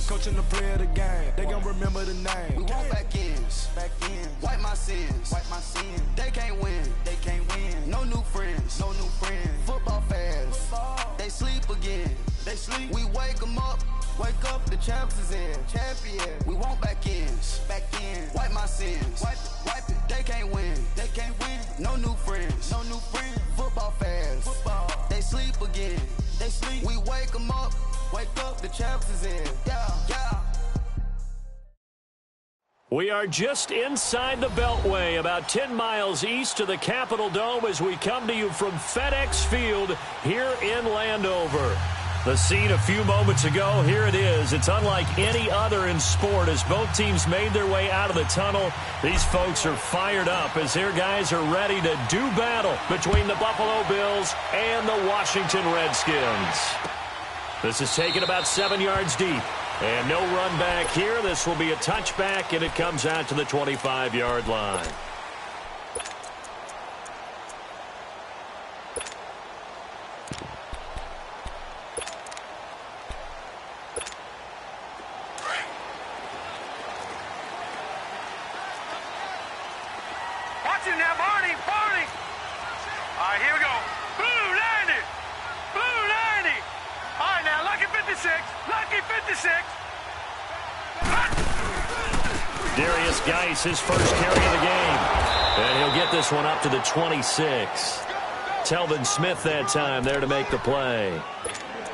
coaching the play of the game. They gon' remember the name. We want back ends. Wipe my sins. They can't win. No new friends. Football fans. They sleep again. We wake them up. Wake up, the champs is in. Champion. We want back ends. Wipe my sins. Wipe it. They can't win. No new friends. Football fans. They sleep again. We wake them up. Wake up, the champs is in. Yeah. We are just inside the Beltway, about 10 miles east of the Capitol Dome as we come to you from FedEx Field here in Landover. The scene a few moments ago, here it is. It's unlike any other in sport as both teams made their way out of the tunnel. These folks are fired up as their guys are ready to do battle between the Buffalo Bills and the Washington Redskins. This is taken about 7 yards deep. And no run back here. This will be a touchback, and it comes out to the 25-yard line. Watch it now, Barney. All right, here we go. Blue 90. All right, now, lucky 56. Darius Geis, his first carry of the game. And he'll get this one up to the 26. Telvin Smith that time there to make the play.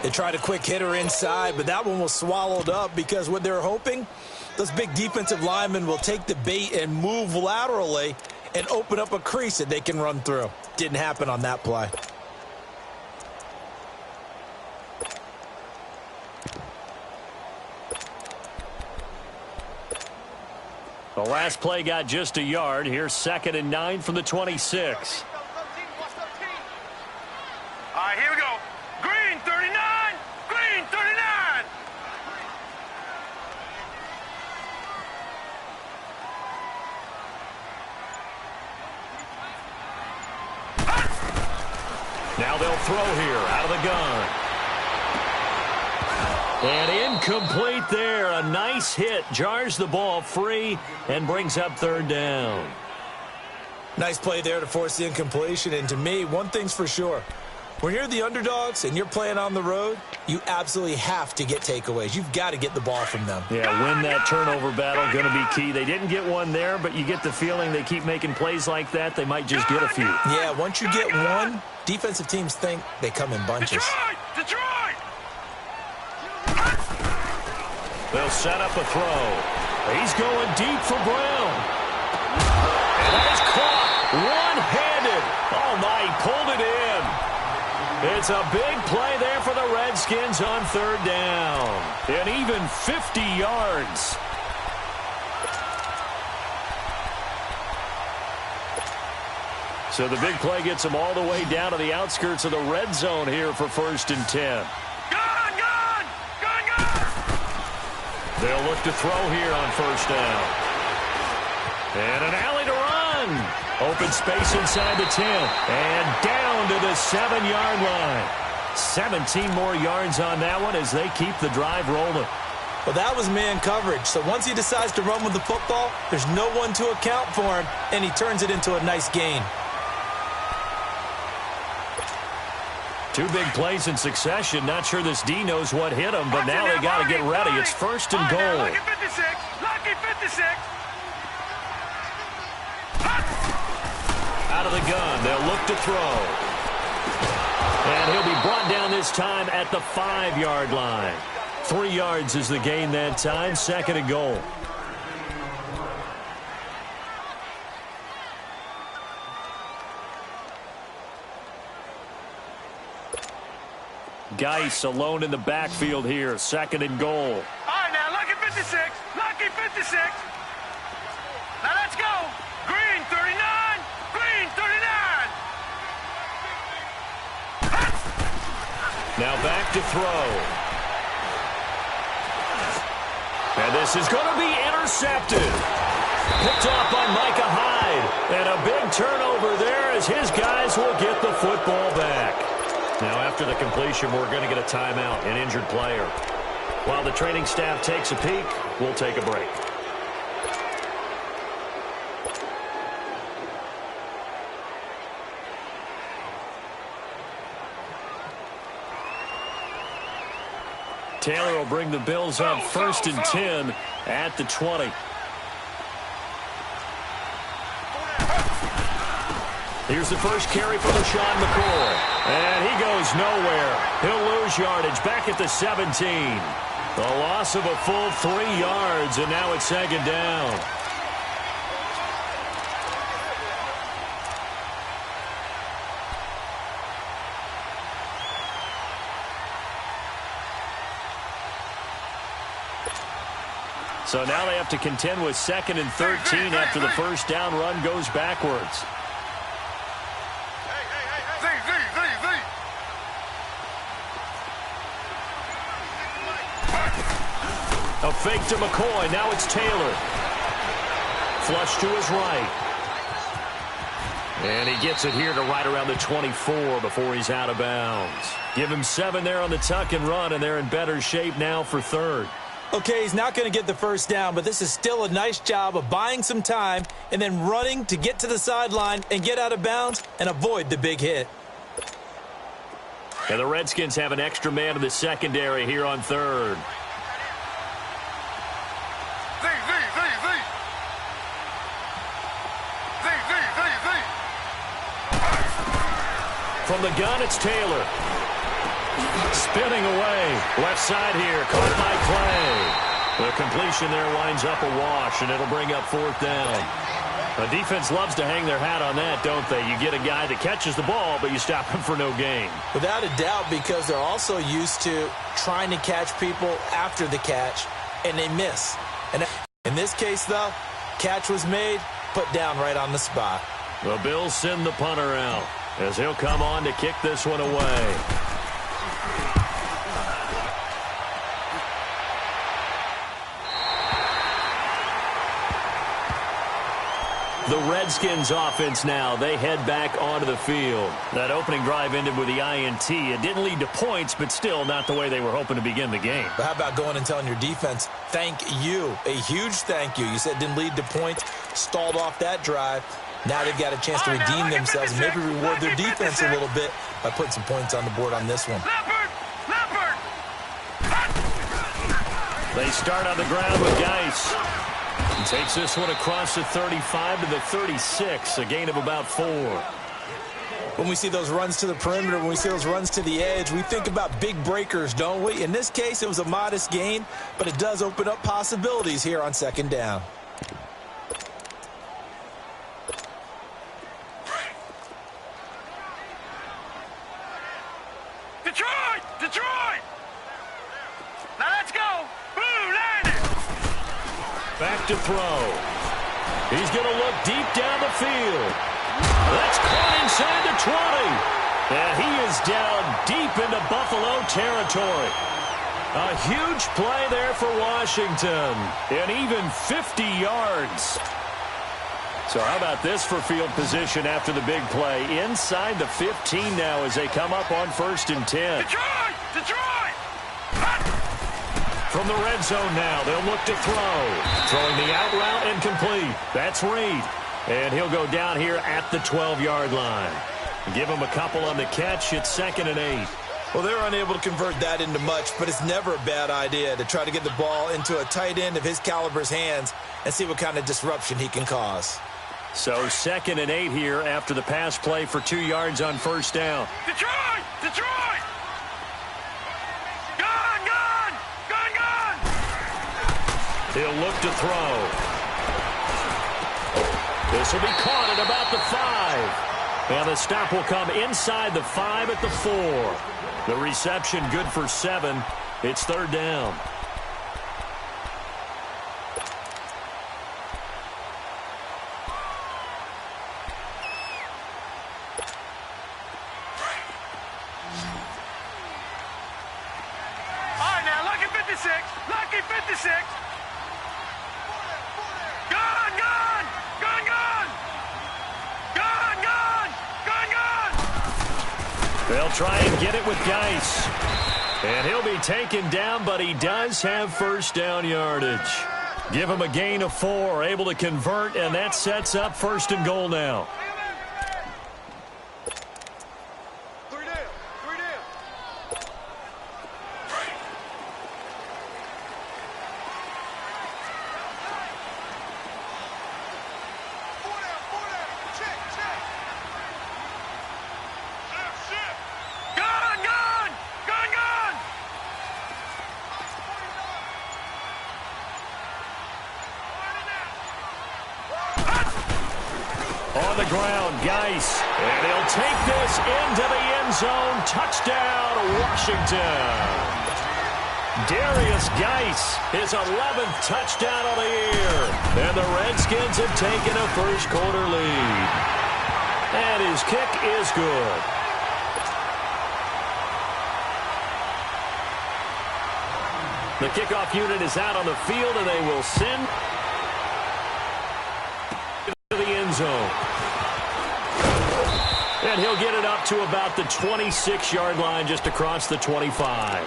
They tried a quick hitter inside, but that one was swallowed up because what they're hoping, those big defensive linemen will take the bait and move laterally and open up a crease that they can run through. Didn't happen on that play. The last play got just a yard. Here's 2nd and 9 from the 26. All right, here we go. Green 39. Now they'll throw here out of the gun. And incomplete there. A nice hit. Jars the ball free and brings up 3rd down. Nice play there to force the incompletion. And to me, one thing's for sure. When you're the underdogs and you're playing on the road, you absolutely have to get takeaways. You've got to get the ball from them. Yeah, win that turnover battle, going to be key. They didn't get one there, but you get the feeling they keep making plays like that, they might just get a few. Yeah, once you get one, defensive teams think they come in bunches. Detroit! They'll set up a throw. He's going deep for Brown. And that is caught one-handed. Oh, my, he pulled it in. It's a big play there for the Redskins on 3rd down. And even 50 yards. So the big play gets them all the way down to the outskirts of the red zone here for 1st and 10. They'll look to throw here on 1st down. And an alley to run. Open space inside the 10. And down to the 7-yard line. 17 more yards on that one as they keep the drive rolling. Well, that was man coverage. So once he decides to run with the football, there's no one to account for him, and he turns it into a nice gain. 2 big plays in succession. Not sure this D knows what hit him, but now they got to get ready. It's 1st and goal. Lucky 56. Out of the gun, they'll look to throw. And he'll be brought down this time at the 5-yard line. 3 yards is the gain that time. 2nd and goal. Geis alone in the backfield here. 2nd and goal. All right, now, lucky 56. Now, let's go. Green 39. Now back to throw. And this is going to be intercepted. Picked off by Micah Hyde. And a big turnover there as his guys will get the football back. Now after the completion, we're going to get a timeout, an injured player. While the training staff takes a peek, we'll take a break. Taylor will bring the Bills up 1st and 10 at the 20. Here's the first carry for LaShawn McCoy. And he goes nowhere. He'll lose yardage back at the 17. The loss of a full 3 yards, and now it's 2nd down. So now they have to contend with 2nd and 13 after the first down run goes backwards. A fake to McCoy. Now it's Taylor. Flush to his right. And he gets it here to right around the 24 before he's out of bounds. Give him 7 there on the tuck and run, and they're in better shape now for 3rd. Okay, he's not going to get the first down, but this is still a nice job of buying some time and then running to get to the sideline and get out of bounds and avoid the big hit. And the Redskins have an extra man in the secondary here on 3rd. From the gun, it's Taylor. Spinning away. Left side here. Caught by Clay. The completion there winds up a wash, and it'll bring up 4th down. The defense loves to hang their hat on that, don't they? You get a guy that catches the ball, but you stop him for no gain. Without a doubt, because they're also used to trying to catch people after the catch, and they miss. And in this case, though, catch was made, put down right on the spot. The Bills send the punter out as he'll come on to kick this one away. The Redskins offense now, they head back onto the field. That opening drive ended with the INT. It didn't lead to points, but still not the way they were hoping to begin the game. But how about going and telling your defense, thank you, a huge thank you. You said it didn't lead to points, stalled off that drive. Now they've got a chance to redeem themselves and maybe reward their defense a little bit by putting some points on the board on this one. They start on the ground with Geis. He takes this one across the 35 to the 36, a gain of about 4. When we see those runs to the perimeter, when we see those runs to the edge, we think about big breakers, don't we? In this case, it was a modest gain, but it does open up possibilities here on 2nd down. Detroit! Now let's go! Boo, landed! Back to throw. He's going to look deep down the field. That's caught inside the 20. And he is down deep into Buffalo territory. A huge play there for Washington. And even 50 yards. So how about this for field position after the big play? Inside the 15 now as they come up on 1st and 10. Detroit! From the red zone now, they'll look to throw. Throwing the out route and complete. That's Reed. And he'll go down here at the 12-yard line. Give him a couple on the catch. It's 2nd and 8. Well, they're unable to convert that into much, but it's never a bad idea to try to get the ball into a tight end of his caliber's hands and see what kind of disruption he can cause. So 2nd and 8 here after the pass play for 2 yards on 1st down. Detroit! Gun! He'll look to throw. This will be caught at about the 5. And the stop will come inside the 5 at the 4. The reception good for 7. It's 3rd down. All right, now, lucky 56. Gun! They'll try and get it with Geis. And he'll be taken down, but he does have first down yardage. Give him a gain of 4, able to convert, and that sets up 1st and goal now. On the ground, Geis, and he'll take this into the end zone. Touchdown, Washington. Darius Geis, his 11th touchdown of the year. And the Redskins have taken a first-quarter lead. And his kick is good. The kickoff unit is out on the field, and they will send to the end zone. And he'll get it up to about the 26-yard line, just across the 25.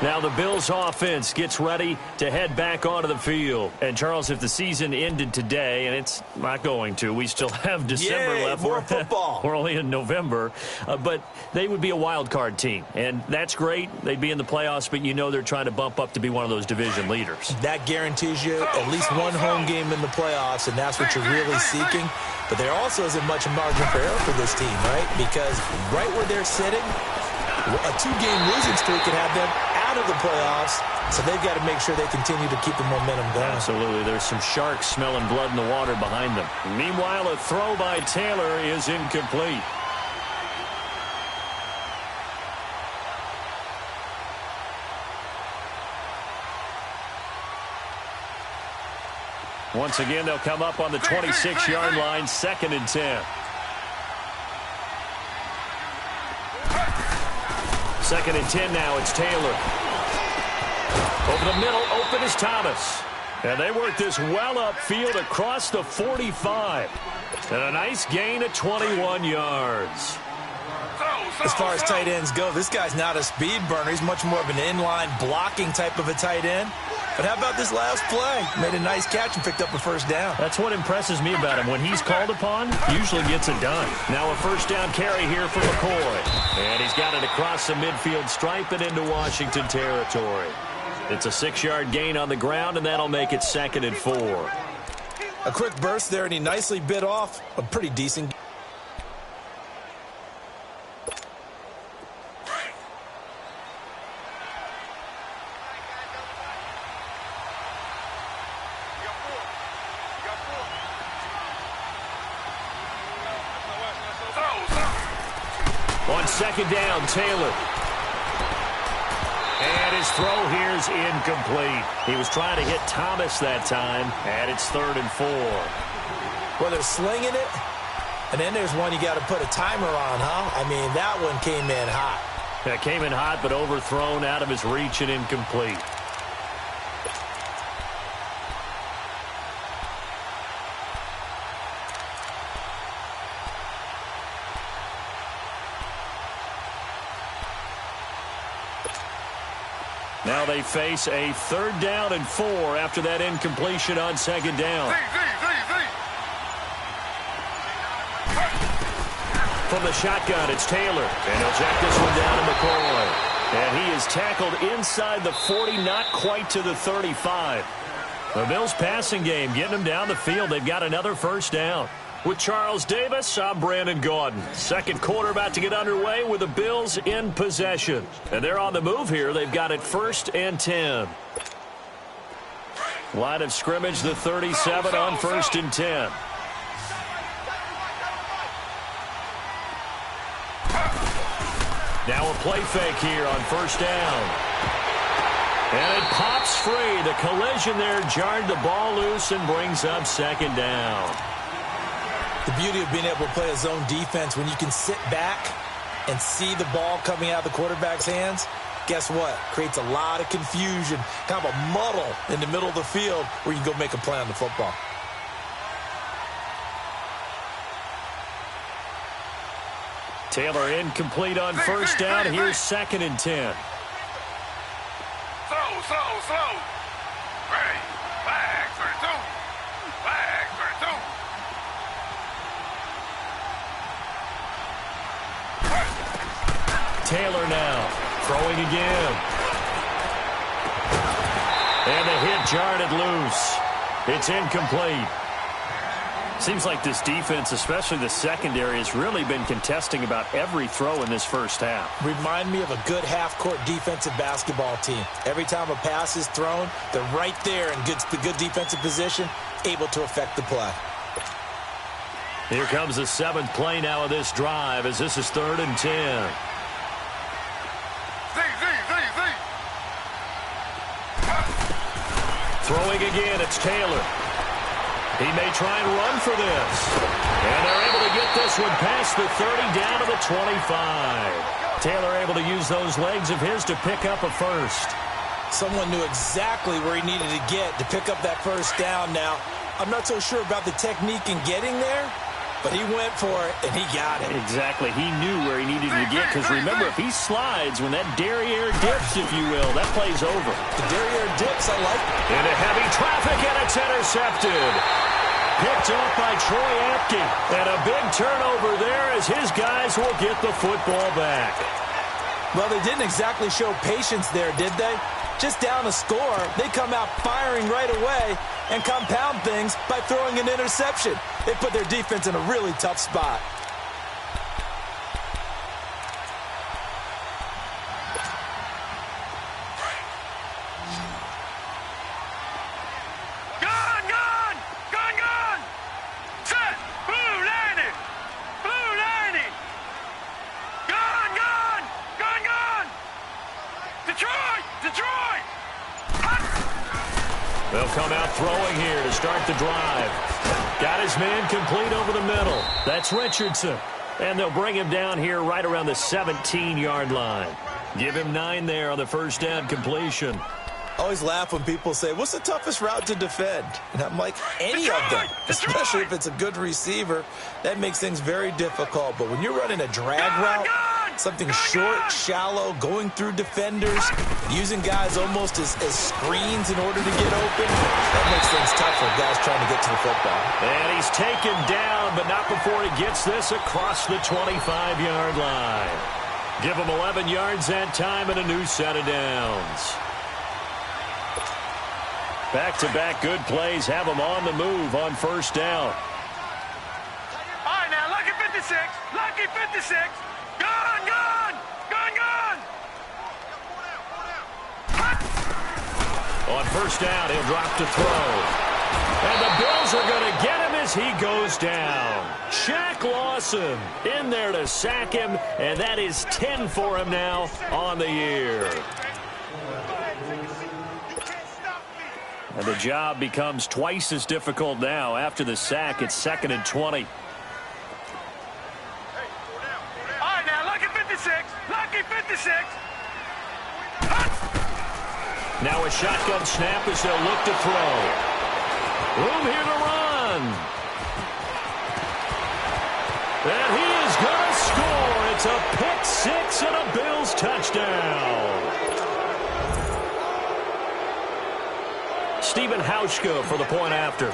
Now the Bills offense gets ready to head back onto the field. And, Charles, if the season ended today, and it's not going to, we still have December left. More football. We're only in November. But they would be a wild card team. And that's great. They'd be in the playoffs, but you know they're trying to bump up to be one of those division leaders. That guarantees you at least one home game in the playoffs, and that's what you're really seeking. But there also isn't much margin for error for this team, right? Because right where they're sitting, a 2-game losing streak could have them out of the playoffs, so they've got to make sure they continue to keep the momentum going. Absolutely. There's some sharks smelling blood in the water behind them. Meanwhile, a throw by Taylor is incomplete. Once again, they'll come up on the 26-yard line, 2nd and 10. 2nd and 10 now. It's Taylor. Over the middle, open is Thomas. And they work this well upfield across the 45. And a nice gain of 21 yards. As far as tight ends go, this guy's not a speed burner. He's much more of an inline blocking type of a tight end. But how about this last play? Made a nice catch and picked up a first down. That's what impresses me about him. When he's called upon, usually gets it done. Now a first down carry here for McCoy. And he's got it across the midfield stripe and into Washington territory. It's a 6-yard gain on the ground, and that'll make it 2nd and 4. A quick burst there, and he nicely bit off a pretty decent. On 2nd down, Taylor. And his throw here is incomplete. He was trying to hit Thomas that time, and it's 3rd and 4. Well, they're slinging it, and then there's one you got to put a timer on, huh? I mean, that one came in hot. It came in hot, but overthrown, out of his reach, and incomplete. Now they face a 3rd down and 4 after that incompletion on 2nd down. From the shotgun, it's Taylor. And he'll check this one down to McCoy. And he is tackled inside the 40, not quite to the 35. The Bills passing game getting them down the field. They've got another first down. With Charles Davis, I'm Brandon Gaudin. 2nd quarter about to get underway with the Bills in possession. And they're on the move here. They've got it 1st and 10. Line of scrimmage, the 37 on 1st and 10. Now a play fake here on 1st down. And it pops free. The collision there jarred the ball loose and brings up 2nd down. The beauty of being able to play a zone defense, when you can sit back and see the ball coming out of the quarterback's hands, guess what? Creates a lot of confusion, kind of a muddle in the middle of the field where you can go make a play on the football. Taylor incomplete on 1st down. Here's 2nd and 10. Slow. Ready. Flag 32. Flag 32. Taylor now throwing again. And the hit jarred it loose. It's incomplete. Seems like this defense, especially the secondary, has really been contesting about every throw in this first half. Remind me of a good half-court defensive basketball team. Every time a pass is thrown, they're right there in good defensive position, able to affect the play. Here comes the 7th play now of this drive as this is 3rd and 10. Throwing again, it's Taylor. He may try and run for this. And they're able to get this one past the 30 down to the 25. Taylor able to use those legs of his to pick up a first. Someone knew exactly where he needed to get to pick up that first down now. I'm not so sure about the technique in getting there, but he went for it, and he got it. Exactly. He knew where he needed to get, because remember, if he slides, when that derriere dips, if you will, that play's over. The derriere dips, I like it. Into heavy traffic, and it's intercepted. Picked off by Troy Apke. And a big turnover there as his guys will get the football back. Well, they didn't exactly show patience there, did they? Just down a score, they come out firing right away and compound things by throwing an interception. They put their defense in a really tough spot. Gun! Set! Blue landing! Gun! Detroit! They'll come out throwing here to start the drive. Got his man complete over the middle. That's Richardson. And they'll bring him down here right around the 17-yard line. Give him 9 there on the first down completion. I always laugh when people say, what's the toughest route to defend? And I'm like, any of them, especially if it's a good receiver. That makes things very difficult. But when you're running a drag route, something short, shallow, going through defenders, using guys almost as screens in order to get open, that makes things tough for guys trying to get to the football. And he's taken down, but not before he gets this across the 25-yard line. Give him 11 yards that time and a new set of downs. Back-to-back good plays have him on the move on first down. All right, now, lucky 56. Gun! On first down, he'll drop to throw. And the Bills are going to get him as he goes down. Shaq Lawson in there to sack him, and that is 10 for him now on the year. And the job becomes twice as difficult now. After the sack, it's 2nd and 20. All right, now, lucky 56. Now a shotgun snap as they'll look to throw. Room here to run. And he is going to score. It's a pick six and a Bills touchdown. Stephen Hauschka for the point after.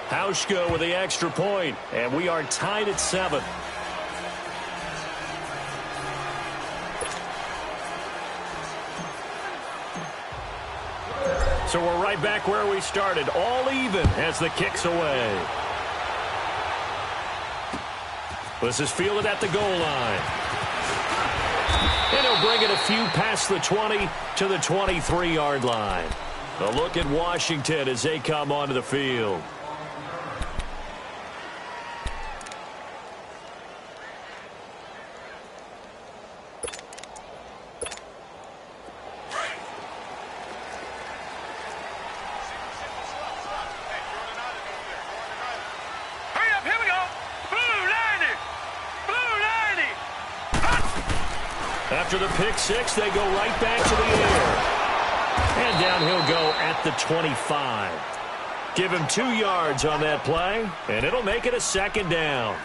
Hauschka with the extra point, and we are tied at 7. So we're right back where we started, all even as the kick's away. This is fielded at the goal line. And he'll bring it a few past the 20 to the 23-yard line. A look at Washington as they come onto the field. After the pick six, they go right back to the air. And down he'll go at the 25. Give him 2 yards on that play, and it'll make it a 2nd down.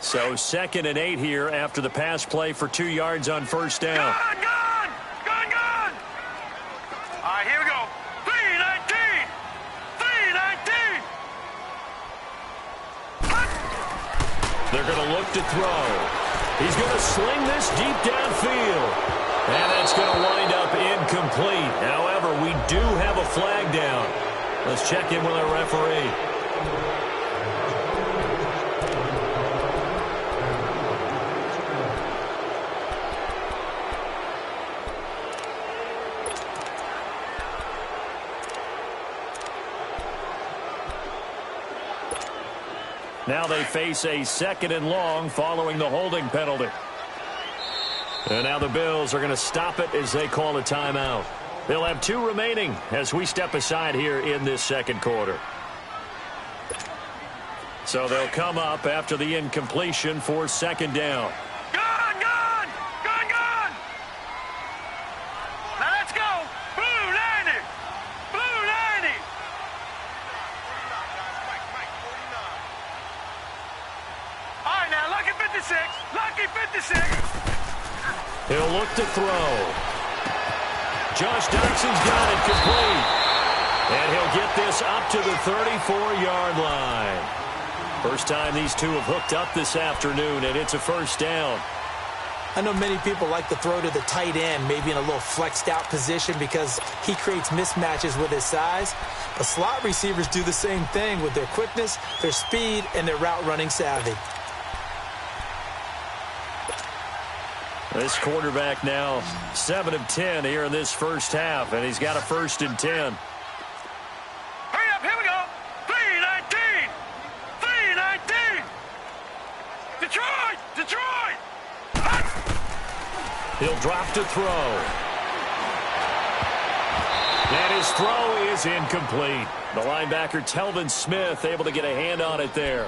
So 2nd and 8 here after the pass play for 2 yards on first down. Gone! All right, here we go. 3-19. 3-19. They're going to look to throw. He's going to sling this deep downfield. And that's going to wind up incomplete. However, we do have a flag down. Let's check in with our referee. Now they face a 2nd and long following the holding penalty. And now the Bills are going to stop it as they call a timeout. They'll have 2 remaining as we step aside here in this 2nd quarter. So they'll come up after the incompletion for 2nd down. Gone! Now let's go. Blue 90. Blue 90. All right, now lucky 56. Lucky 56. He'll look to throw. Josh Doxson's got it complete. And he'll get this up to the 34-yard line. First time these two have hooked up this afternoon, and it's a first down. I know many people like to throw to the tight end, maybe in a little flexed out position because he creates mismatches with his size. But slot receivers do the same thing with their quickness, their speed, and their route running savvy. This quarterback now 7 of 10 here in this first half, and he's got a 1st and 10. Hurry up, here we go. 3-19. 3-19. Detroit. He'll drop to throw. And his throw is incomplete. The linebacker, Telvin Smith, able to get a hand on it there.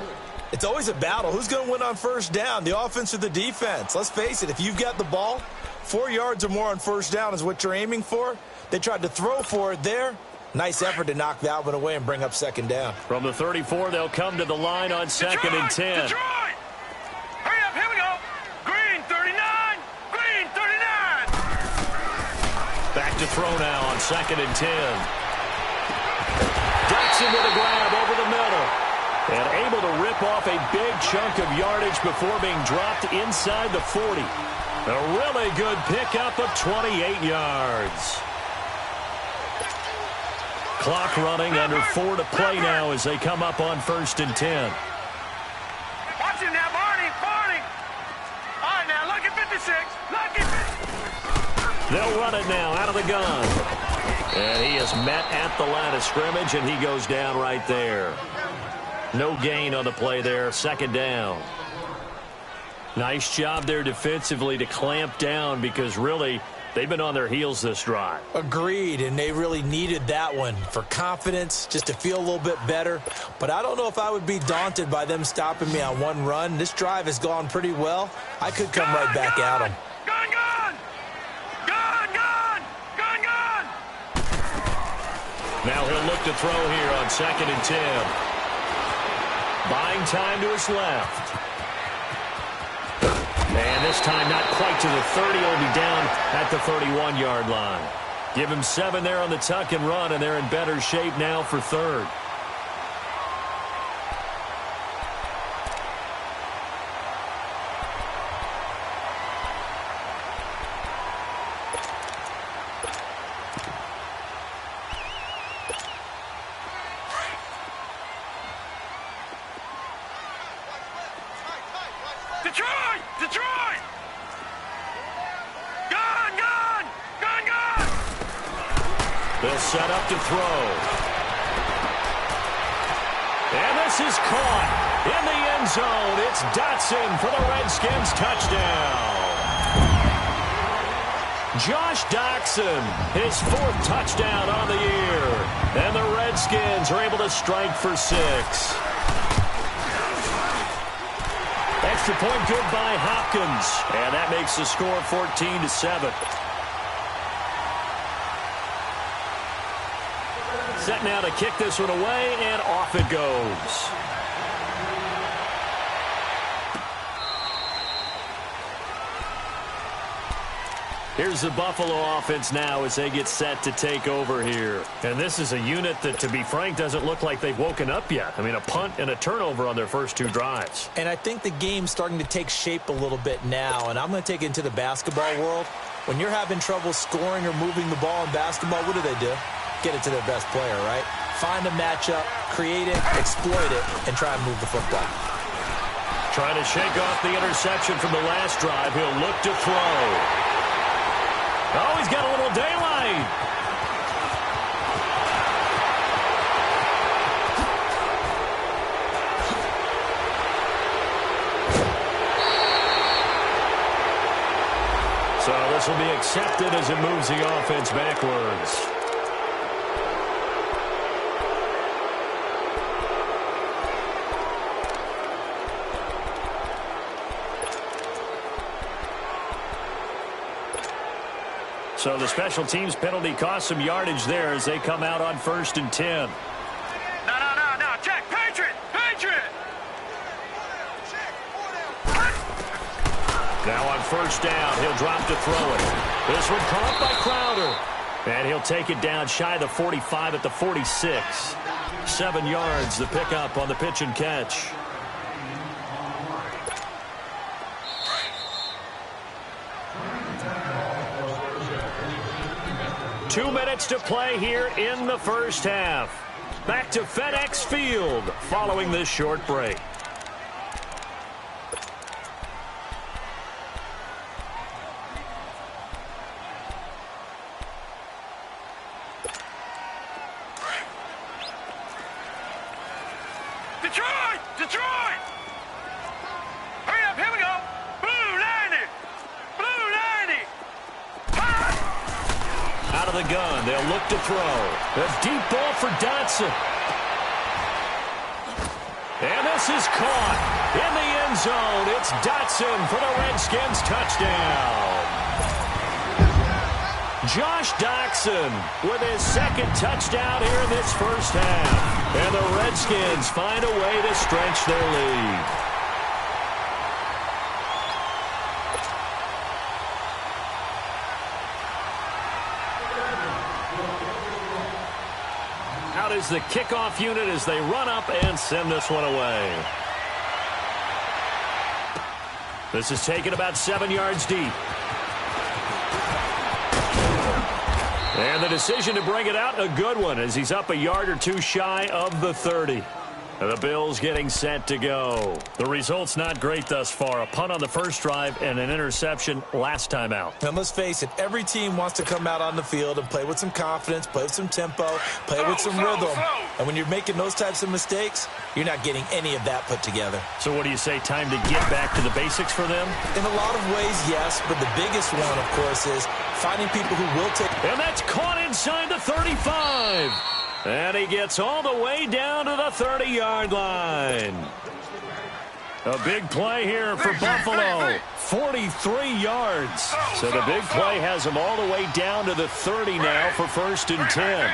It's always a battle. Who's going to win on first down, the offense or the defense? Let's face it, if you've got the ball, 4 yards or more on first down is what you're aiming for. They tried to throw for it there. Nice effort to knock that one away and bring up 2nd down. From the 34, they'll come to the line on 2nd and 10. Detroit! Hurry up, here we go. Green 39. Green 39. Back to throw now on 2nd and 10. Doxson with a grab over the middle. And able to rip off a big chunk of yardage before being dropped inside the 40. A really good pickup of 28 yards. Clock running under 4 to play now as they come up on 1st and 10. Watch him now, Barney. All right, now, lucky 56. Lucky 56. They'll run it now out of the gun. And he is met at the line of scrimmage, and he goes down right there. No gain on the play there, 2nd down. Nice job there defensively to clamp down because really they've been on their heels this drive. Agreed, and they really needed that one for confidence, just to feel a little bit better. But I don't know if I would be daunted by them stopping me on one run. This drive has gone pretty well. I could come right back at them. Gone! Now he'll look to throw here on 2nd and 10. Buying time to his left. And this time not quite to the 30. He'll be down at the 31-yard line. Give him 7 there on the tuck and run, and they're in better shape now for 3rd. Detroit! Gone! They'll set up to throw. And this is caught in the end zone. It's Dotson for the Redskins touchdown. Josh Doxson, his 4th touchdown on the year. And the Redskins are able to strike for 6. Extra point good by Hopkins. And that makes the score 14-7. Set now to kick this one away, and off it goes. Here's the Buffalo offense now as they get set to take over here. And this is a unit that, to be frank, doesn't look like they've woken up yet. I mean, a punt and a turnover on their first 2 drives. And I think the game's starting to take shape a little bit now, and I'm going to take it into the basketball world. When you're having trouble scoring or moving the ball in basketball, what do? Get it to their best player, right? Find a matchup, create it, exploit it, and try and move the football. Trying to shake off the interception from the last drive. He'll look to throw. Oh, he's got a little daylight. So this will be accepted as it moves the offense backwards. So the special teams penalty cost some yardage there as they come out on 1st and 10. No. Check. Patriot. Now on 1st down, he'll drop to throw it. This one caught by Crowder. And he'll take it down shy of the 45 at the 46. 7 yards, the pickup on the pitch and catch. Two minutes to play here in the first half. Back to FedEx Field following this short break. Detroit! Hurry up, here we go! Blue 90! Out of the gun, they'll look to throw. A deep ball for Dotson. And this is caught in the end zone. It's Dotson for the Redskins touchdown. Josh Dotson with his 2nd touchdown here in this first half. And the Redskins find a way to stretch their lead. Out is the kickoff unit as they run up and send this one away. This is taken about 7 yards deep. And the decision to bring it out, a good one, as he's up a yard or 2 shy of the 30. The Bills getting set to go. The result's not great thus far. A punt on the first drive and an interception last time out. And let's face it, every team wants to come out on the field and play with some confidence, play with some tempo, play with some rhythm. And when you're making those types of mistakes, you're not getting any of that put together. So what do you say, time to get back to the basics for them? In a lot of ways, yes, but the biggest one, of course, is finding people who will take... And that's caught inside the 35. And he gets all the way down to the 30-yard line. A big play here for Buffalo. 43 yards. So the big play has him all the way down to the 30 now for 1st and 10.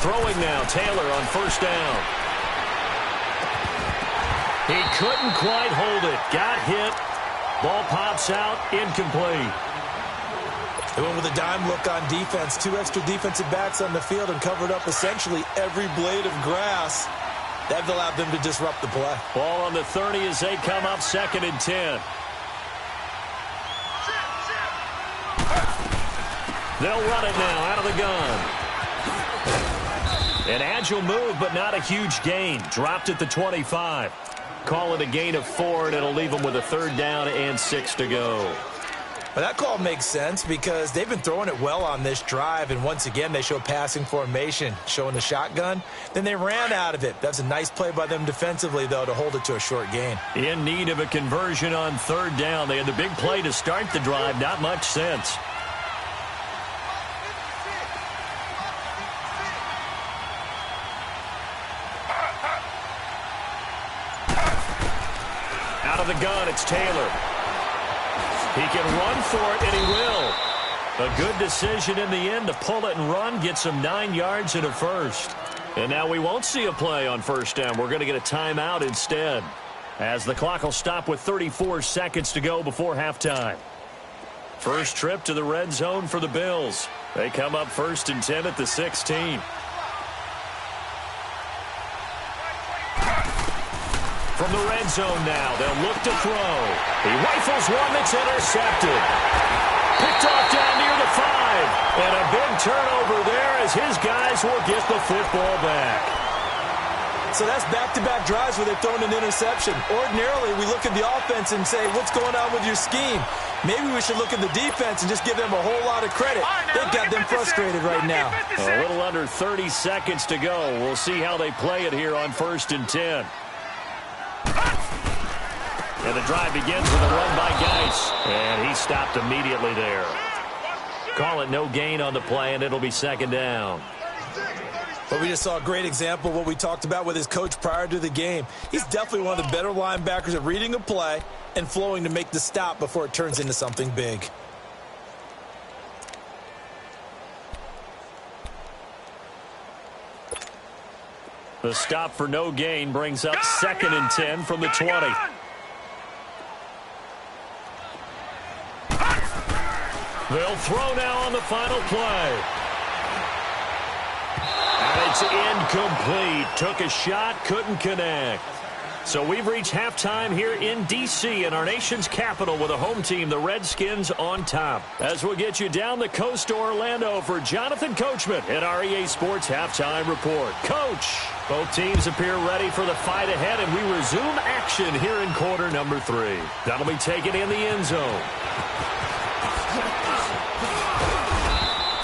Throwing now, Taylor on 1st down. He couldn't quite hold it. Got hit. Ball pops out, incomplete. They went with a dime look on defense. 2 extra defensive backs on the field and covered up essentially every blade of grass. That allowed them to disrupt the play. Ball on the 30 as they come up 2nd and 10. They'll run it now out of the gun. An agile move, but not a huge gain. Dropped at the 25. Call it a gain of 4, and it'll leave them with a 3rd down and 6 to go. Well, that call makes sense because they've been throwing it well on this drive, and once again they show passing formation, showing the shotgun. Then they ran out of it. That's a nice play by them defensively, though, to hold it to a short gain. In need of a conversion on 3rd down. They had the big play to start the drive. Not much sense. Out of the gun, it's Taylor. He can run for it, and he will. A good decision in the end to pull it and run, gets him 9 yards and a 1st. And now we won't see a play on 1st down. We're going to get a timeout instead. as the clock will stop with 34 seconds to go before halftime. First trip to the red zone for the Bills. They come up 1st and 10 at the 16. From the red zone now, they'll look to throw. He rifles one that's intercepted. Picked off down near the 5. And a big turnover there as his guys will get the football back. So that's back-to-back drives where they've thrown an interception. Ordinarily, we look at the offense and say, what's going on with your scheme? Maybe we should look at the defense and just give them a whole lot of credit. They've got them frustrated right now. A little under 30 seconds to go. We'll see how they play it here on 1st and 10. And the drive begins with a run by Geis. And he stopped immediately there. Call it no gain on the play, and it'll be 2nd down. But we just saw a great example of what we talked about with his coach prior to the game. He's definitely one of the better linebackers at reading a play and flowing to make the stop before it turns into something big. The stop for no gain brings up 2nd and 10 from the 20. They'll throw now on the final play. And it's incomplete. Took a shot, couldn't connect. So we've reached halftime here in D.C. in our nation's capital with a home team, the Redskins, on top. As we'll get you down the coast to Orlando for Jonathan Coachman at our EA Sports Halftime Report. Coach, both teams appear ready for the fight ahead, and we resume action here in quarter number 3. That'll be taken in the end zone.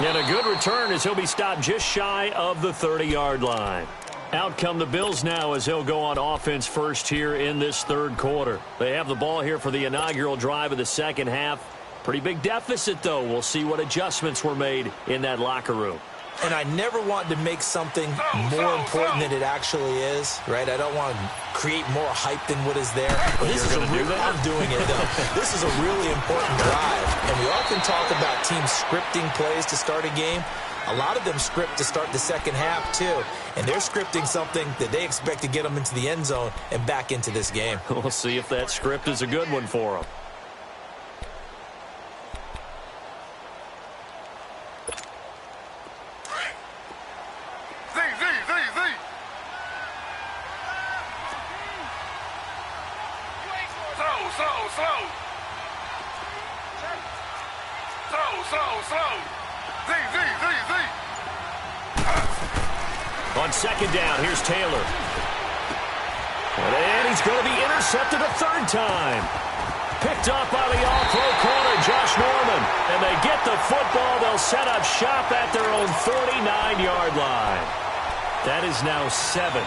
And a good return as he'll be stopped just shy of the 30-yard line. Out come the Bills now as they'll go on offense first here in this 3rd quarter. They have the ball here for the inaugural drive of the 2nd half. Pretty big deficit, though. We'll see what adjustments were made in that locker room. And I never want to make something more important than it actually is, right? I don't want to create more hype than what is there. But this is I'm doing it, though. This is a really important drive. And we often talk about teams scripting plays to start a game. A lot of them script to start the 2nd half, too. And they're scripting something that they expect to get them into the end zone and back into this game. We'll see if that script is a good one for them. On 2nd down, here's Taylor. And he's going to be intercepted a 3rd time. Picked off by the all-pro corner, Josh Norman. And they get the football. They'll set up shop at their own 49-yard line. That is now 7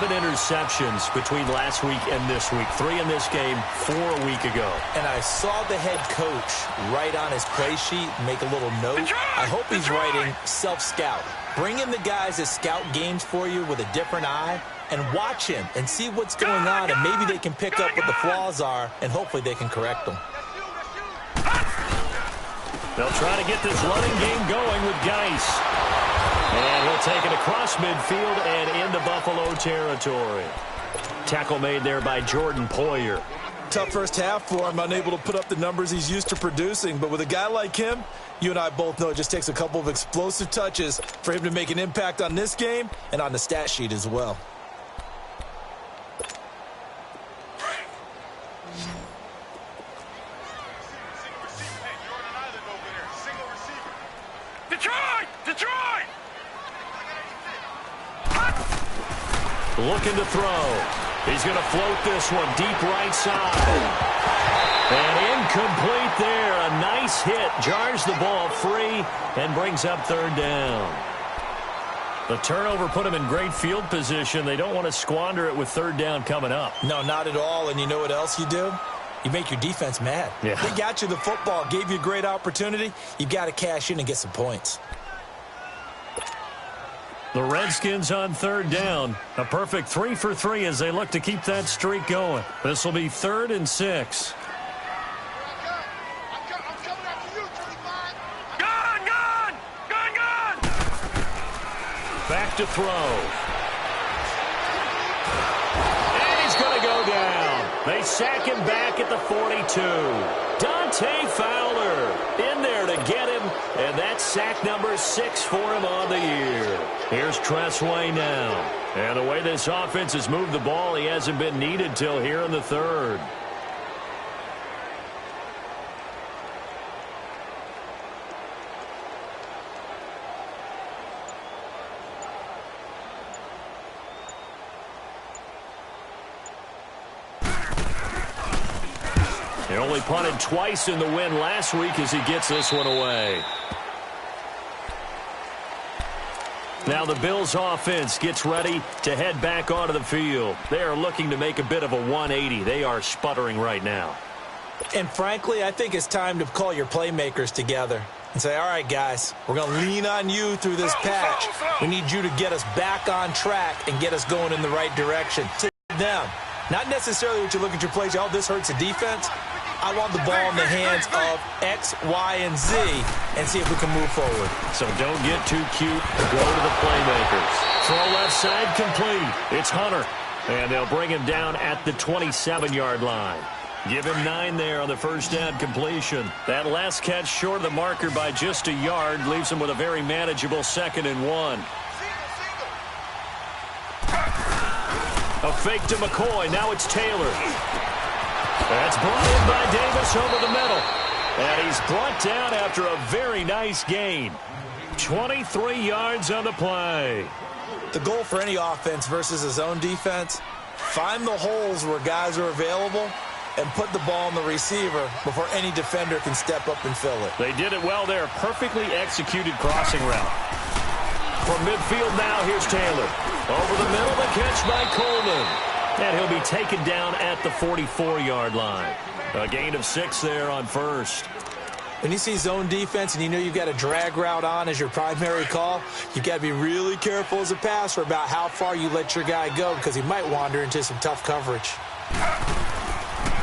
interceptions between last week and this week. 3 in this game, 4 a week ago. And I saw the head coach write on his play sheet, make a little note. I hope he's writing self-scout. Bring in the guys that scout games for you with a different eye and watch him and see what's going on, and maybe they can pick up what the flaws are, and hopefully they can correct them. They'll try to get this running game going with Geis. And he'll take it across midfield and into Buffalo territory. Tackle made there by Jordan Poyer. Tough first half for him, unable to put up the numbers he's used to producing. But with a guy like him, you and I both know it just takes a couple of explosive touches for him to make an impact on this game and on the stat sheet as well. Detroit! Looking to throw. He's going to float this one deep right side. And incomplete there. A nice hit. Jars the ball free and brings up 3rd down. The turnover put him in great field position. They don't want to squander it with 3rd down coming up. No, not at all. And you know what else you do? You make your defense mad. Yeah. They got you the football, gave you a great opportunity. You got to cash in and get some points. The Redskins on 3rd down. A perfect 3 for 3 as they look to keep that streak going. This will be 3rd and 6. Gun! Back to throw. And he's going to go down. They sack him back at the 42. Dante Fowler in there to get him, and that's sack number 6 for him on the year. Here's Tressway now. And the way this offense has moved the ball, he hasn't been needed till here in the third. He only punted twice in the win last week as he gets this one away. Now the Bills offense gets ready to head back onto the field. They are looking to make a bit of a 180. They are sputtering right now. And frankly, I think it's time to call your playmakers together and say, all right, guys, we're going to lean on you through this patch. We need you to get us back on track and get us going in the right direction. To them, not necessarily what you look at your plays, oh, this hurts the defense. I want the ball in the hands of X, Y, and Z and see if we can move forward. So don't get too cute. Go to the playmakers. Throw left side complete. It's Hunter. And they'll bring him down at the 27-yard line. Give him 9 there on the first down completion. That last catch short of the marker by just a yard leaves him with a very manageable 2nd and 1. A fake to McCoy. Now it's Taylor. That's brought in by Davis over the middle. And he's brought down after a very nice gain. 23 yards on the play. The goal for any offense versus a zone defense, find the holes where guys are available and put the ball on the receiver before any defender can step up and fill it. They did it well there. Perfectly executed crossing route. From midfield now, here's Taylor. Over the middle, the catch by Coleman. And he'll be taken down at the 44-yard line. A gain of 6 there on first. When you see zone defense and you know you've got a drag route on as your primary call, you've got to be really careful as a passer about how far you let your guy go because he might wander into some tough coverage.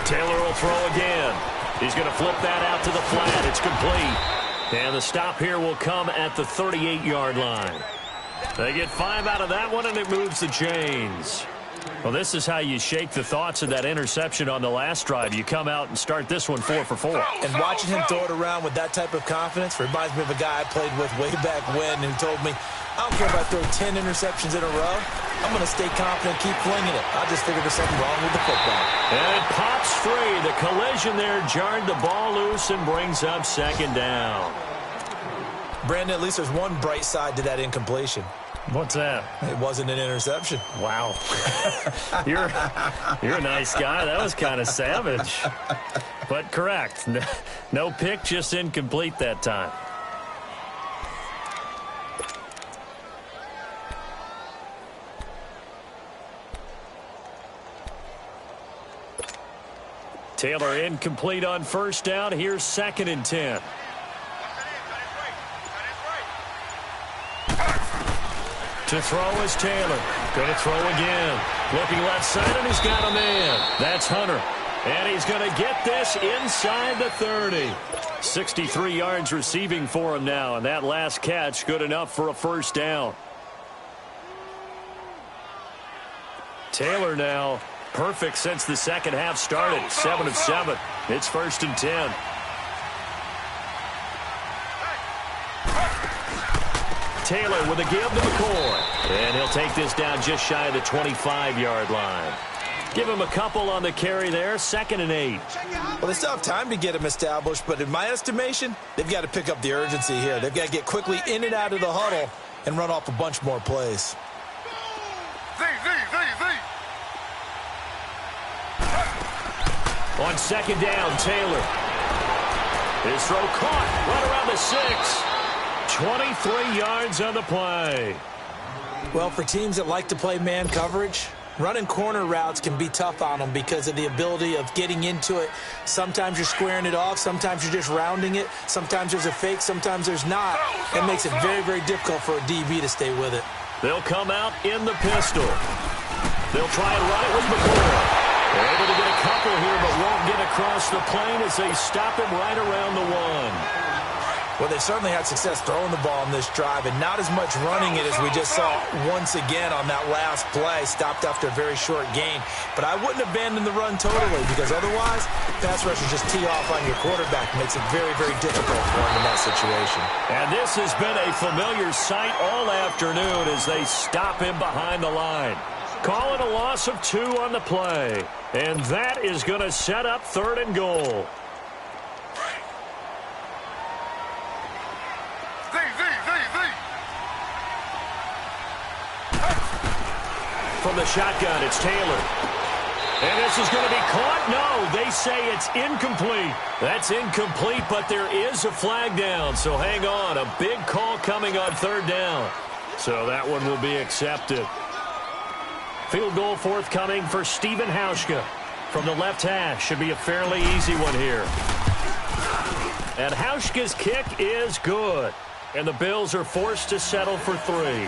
Taylor will throw again. He's going to flip that out to the flat. It's complete. And the stop here will come at the 38-yard line. They get 5 out of that one, and it moves the chains. Well, this is how you shake the thoughts of that interception on the last drive. You come out and start this one 4 for 4. And watching him throw it around with that type of confidence reminds me of a guy I played with way back when who told me, I don't care if I throw 10 interceptions in a row. I'm going to stay confident, keep flinging it. I just figured there's something wrong with the football. And it pops free. The collision there jarred the ball loose and brings up 2nd down. Brandon, at least there's one bright side to that incompletion. What's that? It wasn't an interception. Wow. You're a nice guy. That was kind of savage. But correct. No pick, just incomplete that time. Taylor incomplete on first down. Here's 2nd and 10. To throw is Taylor. Going to throw again. Looking left side, and he's got a man. That's Hunter. And he's going to get this inside the 30. 63 yards receiving for him now, and that last catch good enough for a first down. Taylor now perfect since the second half started. 7 of 7. It's 1st and 10. Taylor with a give to McCoy. And he'll take this down just shy of the 25-yard line. Give him a couple on the carry there. 2nd and 8. Well, they still have time to get him established, but in my estimation, they've got to pick up the urgency here. They've got to get quickly in and out of the huddle and run off a bunch more plays. On 2nd down, Taylor. His throw caught right around the 6. 23 yards on the play. Well, for teams that like to play man coverage, running corner routes can be tough on them because of the ability of getting into it. Sometimes you're squaring it off. Sometimes you're just rounding it. Sometimes there's a fake. Sometimes there's not. It makes it very, very difficult for a DB to stay with it. They'll come out in the pistol. They'll try and run it with McCoy. They're able to get a couple here, but won't get across the plane as they stop him right around the 1. Well, they certainly had success throwing the ball on this drive and not as much running it as we just saw once again on that last play. Stopped after a very short gain. But I wouldn't abandon the run totally because otherwise, pass rushers just tee off on your quarterback. It makes it very, very difficult for him in that situation. And this has been a familiar sight all afternoon as they stop him behind the line. Call it a loss of 2 on the play. And that is going to set up 3rd and goal. From the shotgun, it's Taylor. And this is going to be caught. No, they say it's incomplete. That's incomplete, but there is a flag down. So hang on. A big call coming on 3rd down. So that one will be accepted. Field goal forthcoming for Stephen Hauschka. From the left hash. Should be a fairly easy one here. And Hauschka's kick is good. And the Bills are forced to settle for 3.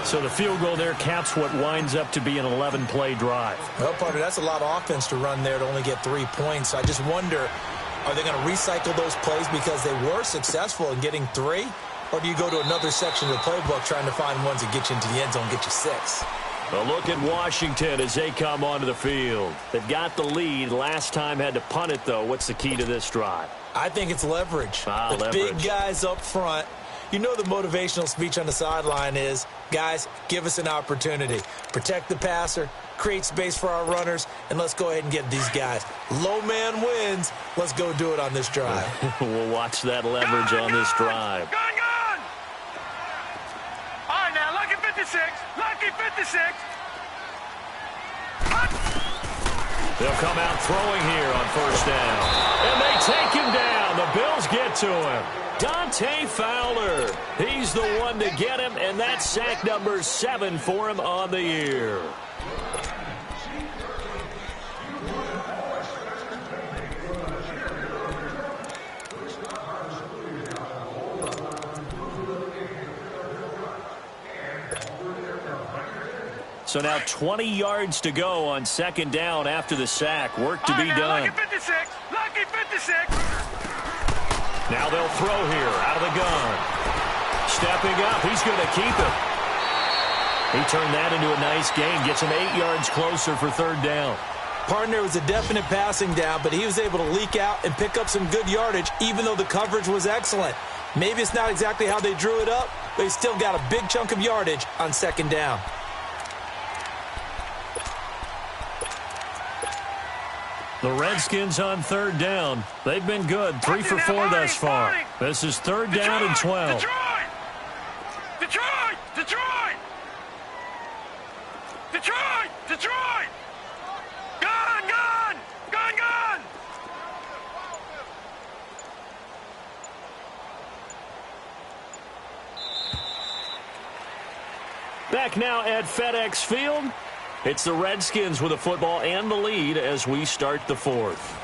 So the field goal there caps what winds up to be an 11-play drive. Well, partner, that's a lot of offense to run there to only get 3 points. I just wonder, are they going to recycle those plays because they were successful in getting 3? Or do you go to another section of the playbook trying to find ones that get you into the end zone, get you 6? A look at Washington as they come onto the field. They've got the lead. Last time had to punt it, though. What's the key to this drive? I think it's leverage. The big guys up front. You know the motivational speech on the sideline is, guys, give us an opportunity. Protect the passer, create space for our runners, and let's go ahead and get these guys. Low man wins. Let's go do it on this drive. We'll watch that leverage on this drive. Gone! All right, now, lucky 56. Lucky 56. They'll come out throwing here on 1st down. And they take him down. The Bills get to him. Dante Fowler. He's the one to get him, and that's sack number 7 for him on the year. So now 20 yards to go on 2nd down after the sack. Work to be done. Lucky 56. Lucky 56. Now they'll throw here out of the gun. Stepping up. He's going to keep it. He turned that into a nice gain. Gets him 8 yards closer for 3rd down. Partner, was a definite passing down, but he was able to leak out and pick up some good yardage, even though the coverage was excellent. Maybe it's not exactly how they drew it up, but he still got a big chunk of yardage on 2nd down. The Redskins on 3rd down. They've been good. 3 for 4 thus far. This is 3rd down and 12. Detroit! Gone! Back now at FedEx Field. It's the Redskins with the football and the lead as we start the 4th.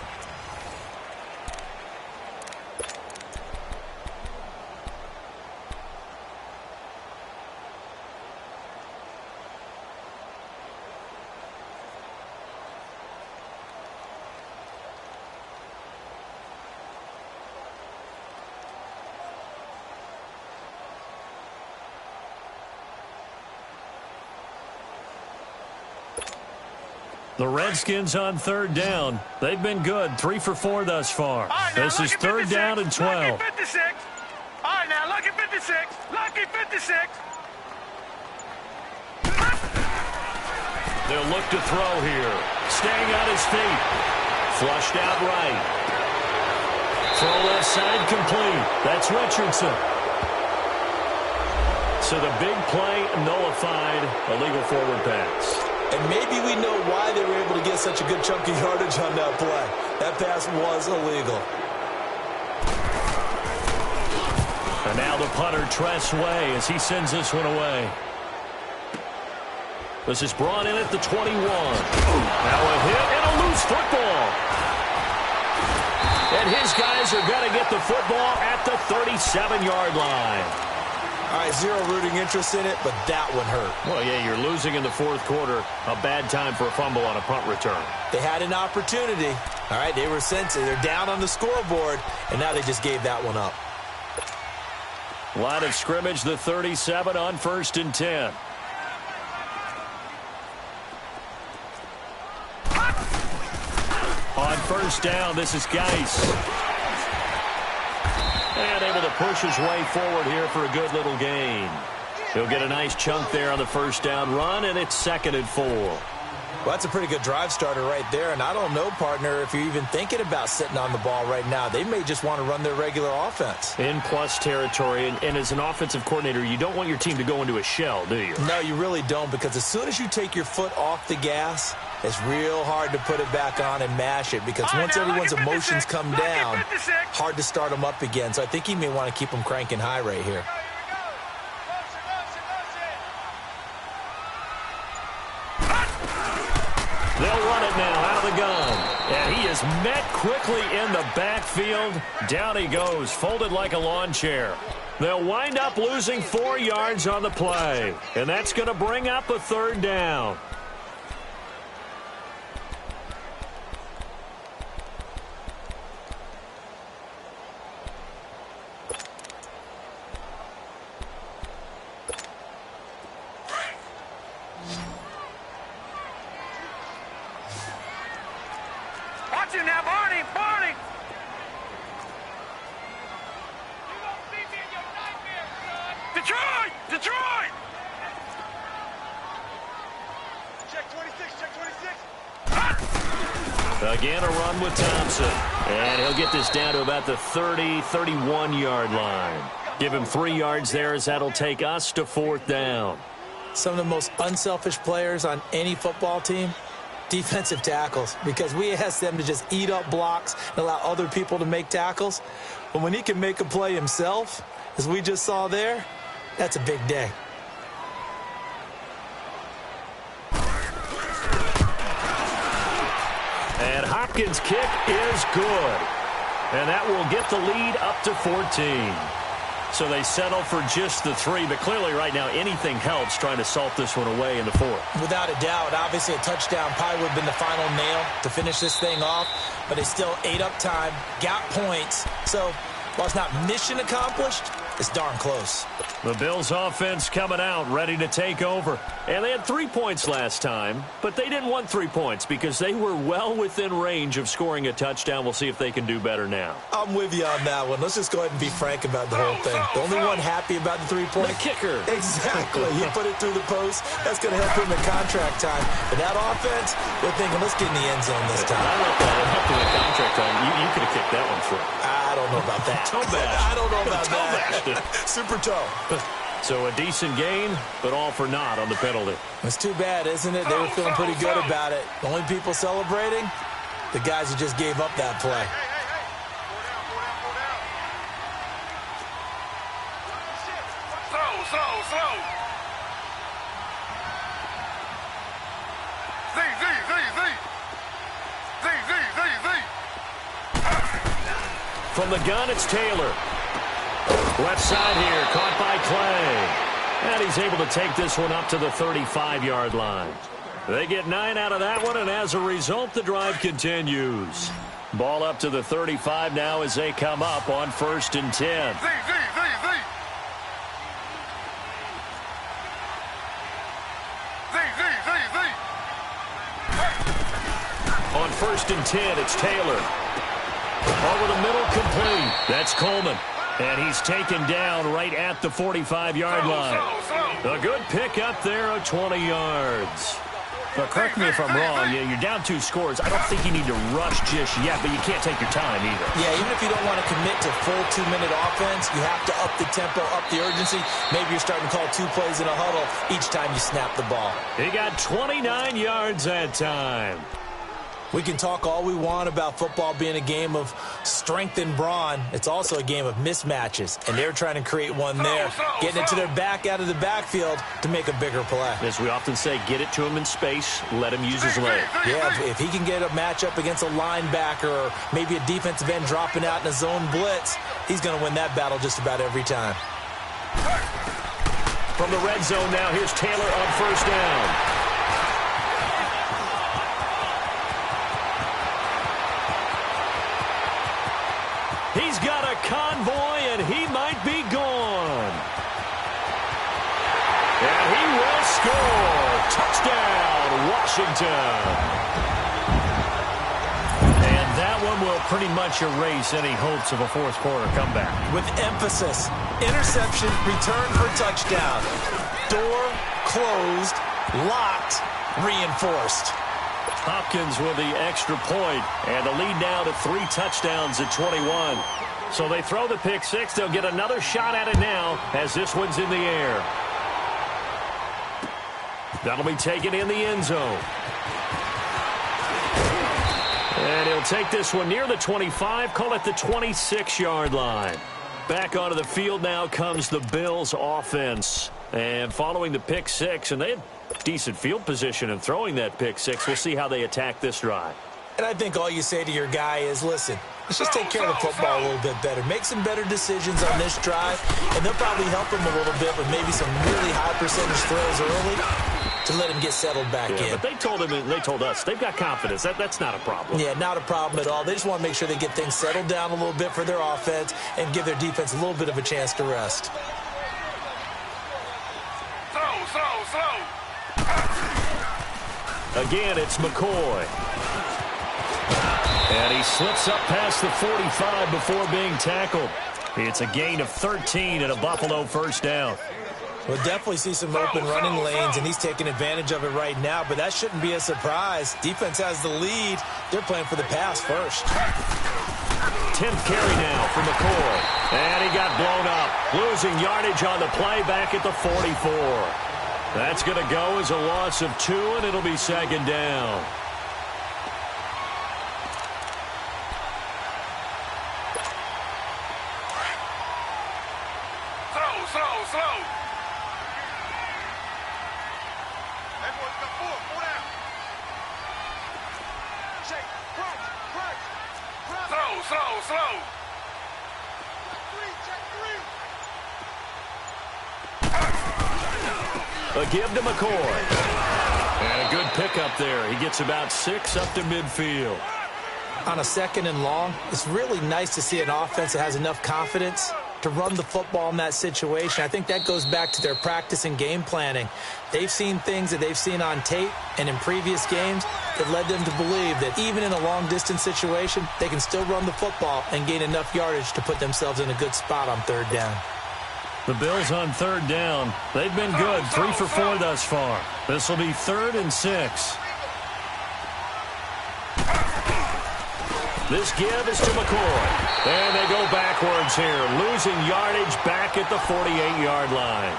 The Redskins on 3rd down. They've been good. 3 for 4 thus far. Right, this is 3rd down and 12. Lucky 56. All right, now, lucky 56. Lucky 56. They'll look to throw here. Staying on his feet. Flushed out right. Throw left side complete. That's Richardson. So the big play nullified. Illegal forward pass. And maybe we know why they were able to get such a good chunk of yardage on that play. That pass was illegal. And now the punter, Tress Way, as he sends this one away. This is brought in at the 21. Now a hit and a loose football. And his guys are going to get the football at the 37-yard line. All right, zero rooting interest in it, but that one hurt. Well, yeah, you're losing in the 4th quarter. A bad time for a fumble on a punt return. They had an opportunity. All right, they were sensitive. They're down on the scoreboard, and now they just gave that one up. Line of scrimmage, the 37 on 1st and 10. On 1st down, this is Geis. And able to push his way forward here for a good little gain. He'll get a nice chunk there on the 1st down run, and it's 2nd and 4. Well, that's a pretty good drive starter right there, and I don't know, partner, if you're even thinking about sitting on the ball right now. They may just want to run their regular offense. In plus territory, and as an offensive coordinator, you don't want your team to go into a shell, do you? No, you really don't, because as soon as you take your foot off the gas, it's real hard to put it back on and mash it, because once everyone's emotions come down, hard to start them up again. So I think he may want to keep them cranking high right here. They'll run it now out of the gun. And he is met quickly in the backfield. Down he goes, folded like a lawn chair. They'll wind up losing 4 yards on the play. And that's going to bring up a 3rd down. Watch him now, Barney! Barney! Detroit! Detroit! Check 26, check 26. Again, a run with Thompson. And he'll get this down to about the 30, 31-yard line. Give him 3 yards there as that'll take us to 4th down. Some of the most unselfish players on any football team, defensive tackles, because we ask them to just eat up blocks and allow other people to make tackles. But when he can make a play himself, as we just saw there, that's a big day. And Hopkins' kick is good. And that will get the lead up to 14. So they settle for just the 3, but clearly right now anything helps trying to salt this one away in the 4th. Without a doubt, obviously a touchdown probably would have been the final nail to finish this thing off, but they still ate up time, got points. So while it's not mission accomplished, it's darn close. The Bills offense coming out, ready to take over. And they had 3 points last time, but they didn't want 3 points because they were well within range of scoring a touchdown. We'll see if they can do better now. I'm with you on that one. Let's just go ahead and be frank about the whole thing. The only one happy about the 3-point. The kicker. Exactly. He put it through the post. That's going to help him in contract time. But that offense, they're thinking, let's get in the end zone this time. I don't know if that helped him in contract time. You could have kicked that one through. I don't know about that. Toe bash. I don't know about that. Super toe. So a decent gain, but all for naught on the penalty. It's too bad, isn't it? They were feeling pretty good about it. The only people celebrating, the guys who just gave up that play. Slow. Z. From the gun, it's Taylor. Left side here, caught by Clay. And he's able to take this one up to the 35-yard line. They get 9 out of that one, and as a result, the drive continues. Ball up to the 35 now as they come up on 1st and 10. Z. On 1st and 10, it's Taylor. Over the middle, complete. That's Coleman. And he's taken down right at the 45-yard line. A good pick up there of 20 yards. But correct me if I'm wrong, you're down 2 scores. I don't think you need to rush just yet, but you can't take your time either. Yeah, even if you don't want to commit to full 2-minute offense, you have to up the tempo, up the urgency. Maybe you're starting to call 2 plays in a huddle each time you snap the ball. He got 29 yards that time. We can talk all we want about football being a game of strength and brawn. It's also a game of mismatches, and they're trying to create one there, getting it to their back out of the backfield to make a bigger play. As we often say, get it to him in space, let him use his leg. Yeah, if he can get a matchup against a linebacker or maybe a defensive end dropping out in a zone blitz, he's going to win that battle just about every time. From the red zone now, here's Taylor on 1st down. He's got a convoy, and he might be gone. score! Touchdown, Washington! That one will pretty much erase any hopes of a fourth quarter comeback. With emphasis, interception, return for touchdown. Door closed, locked, reinforced. Hopkins with the extra point, and the lead now to 3 touchdowns at 21. So they throw the pick six. They'll get another shot at it now as this one's in the air. That'll be taken in the end zone. And he'll take this one near the 25, call it the 26-yard line. Back onto the field now comes the Bills offense. And following the pick six, and they had decent field position in throwing that pick six. We'll see how they attack this drive. And I think all you say to your guy is, listen, let's just take care of the football a little bit better. Make some better decisions on this drive, and they'll probably help him a little bit with maybe some really high percentage throws early to let him get settled back in. But they told him, and they told us, they've got confidence. That's not a problem. Yeah, not a problem at all. They just want to make sure they get things settled down a little bit for their offense and give their defense a little bit of a chance to rest. Again, it's McCoy. And he slips up past the 45 before being tackled. It's a gain of 13 and a Buffalo first down. We'll definitely see some open running lanes, and he's taking advantage of it right now, but that shouldn't be a surprise. Defense has the lead. They're playing for the pass first. 10th carry now for McCoy. And he got blown up. Losing yardage on the play back at the 44. That's going to go as a loss of 2, and it'll be second down. A give to McCoy. And a good pickup there. He gets about 6 up to midfield. On a second and long, it's really nice to see an offense that has enough confidence to run the football in that situation. I think that goes back to their practice and game planning. They've seen things that they've seen on tape and in previous games that led them to believe that even in a long-distance situation, they can still run the football and gain enough yardage to put themselves in a good spot on third down. The Bills on third down. They've been good, 3 for 4 thus far. This will be 3rd and 6. This give is to McCoy. And they go backwards here, losing yardage back at the 48-yard line.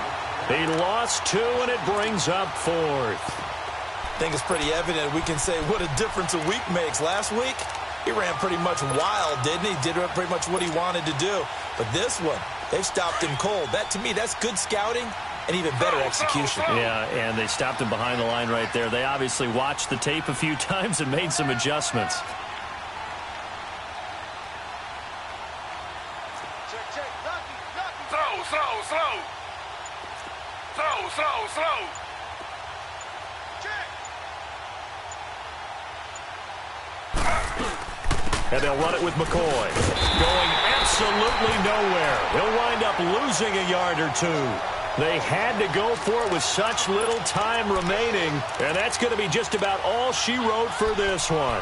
He lost 2, and it brings up 4th. I think it's pretty evident we can say what a difference a week makes. Last week, he ran pretty much wild, didn't he? Did pretty much what he wanted to do. But this one, they've stopped him cold. That, to me, that's good scouting and even better execution. Yeah, and they stopped him behind the line right there. They obviously watched the tape a few times and made some adjustments. Slow. And they'll run it with McCoy. Going absolutely nowhere. He'll wind up losing a yard or 2. They had to go for it with such little time remaining, and that's going to be just about all she wrote for this one.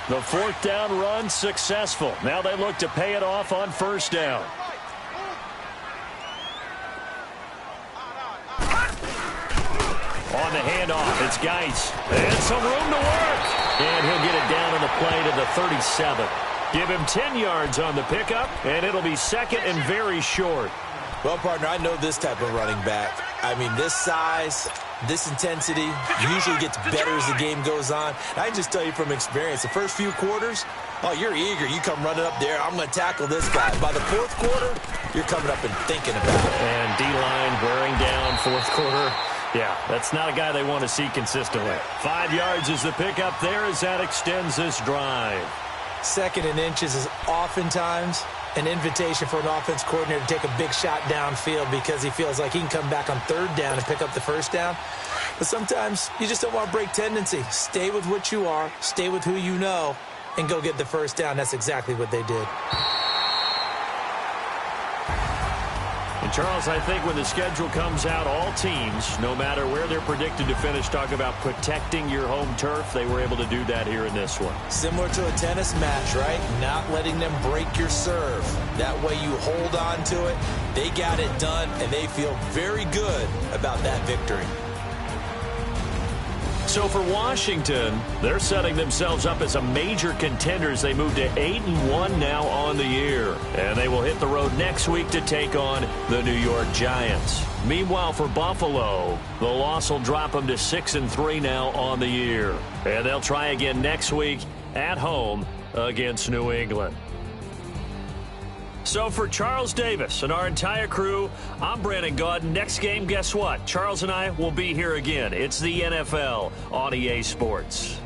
The 4th down run successful. Now they look to pay it off on 1st down. On the handoff, it's Geis. And some room to work. And he'll get it down on the play to the 37. Give him 10 yards on the pickup, and it'll be 2nd and very short. Well, partner, I know this type of running back. I mean, this size, this intensity usually gets better as the game goes on. And I just tell you from experience, the first few quarters, oh, you're eager. You come running up there. I'm going to tackle this guy. By the 4th quarter, you're coming up and thinking about it. And D-line wearing down 4th quarter. Yeah, that's not a guy they want to see consistently. 5 yards is the pickup there as that extends this drive. 2nd and inches is oftentimes an invitation for an offense coordinator to take a big shot downfield because he feels like he can come back on third down and pick up the first down. But sometimes you just don't want to break tendency. Stay with what you are, stay with who you know, and go get the first down. That's exactly what they did. And Charles, I think when the schedule comes out, all teams, no matter where they're predicted to finish, talk about protecting your home turf. They were able to do that here in this one. Similar to a tennis match, right? Not letting them break your serve. That way you hold on to it. They got it done, and they feel very good about that victory. So for Washington, they're setting themselves up as a major contender as they move to 8-1 now on the year. And they will hit the road next week to take on the New York Giants. Meanwhile, for Buffalo, the loss will drop them to 6-3 now on the year. And they'll try again next week at home against New England. So for Charles Davis and our entire crew, I'm Brandon Gaudin. Next game, guess what? Charles and I will be here again. It's the NFL on EA Sports.